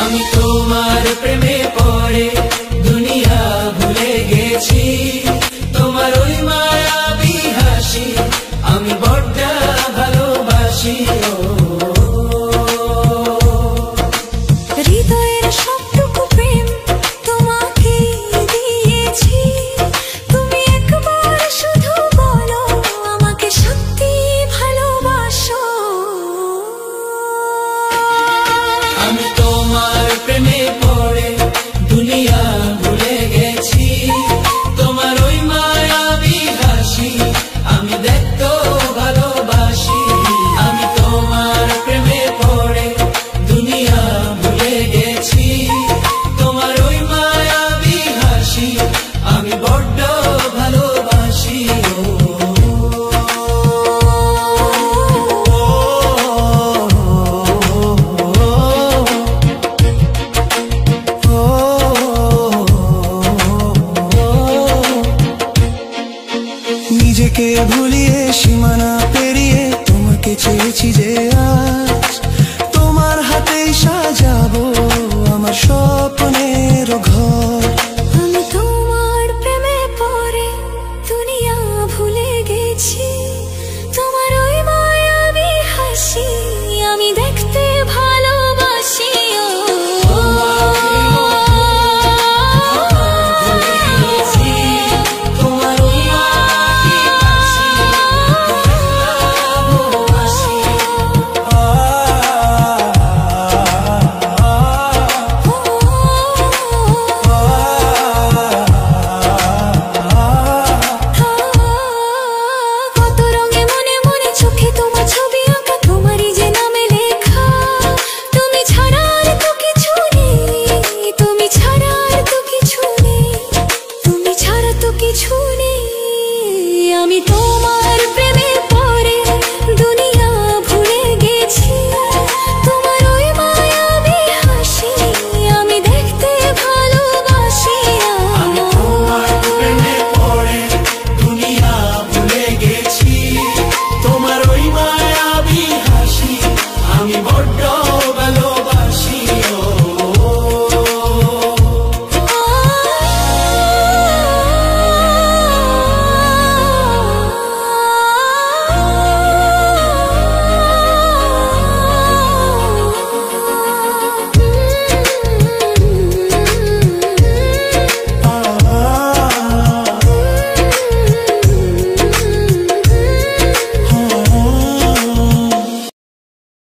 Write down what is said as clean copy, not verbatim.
আমি তোমার প্রেমে পড়ে দুনিয়া ভুলে গেছি, তোমার ওই মায়াবী হাসি আমি বড্ড ভালোবাসি। হৃদয়ের সবটুকু প্রেম তোমাকে দিয়েছি, তুমি একবার শুধু বলো আমাকে সত্যি ভালোবাসো। আমি তোমার প্রেমে পড়ে দুনিয়া ভুলে গেছি, তোমার ওই মায়াবী হাসি আমি দেখতো ভালোবাসি। আমি তোমার প্রেমে পড়ে দুনিয়া ভুলে গেছি, তোমার ওই মায়াবী হাসি আমি বড্ড ভালোবাসি। নিজেকে ভুলিয়ে সীমানা পেরিয়ে তোমাকে চেয়েছি যে আজ তোমার হাতেই সাজাবো আমার স্বপ্নের ঘর। আমি তোমার প্রেমে পড়ে দুনিয়া ভুলে গেছি, তোমার ওই মায়াবী হাসি আমি দেখতে ভালোবাসি। আমি তো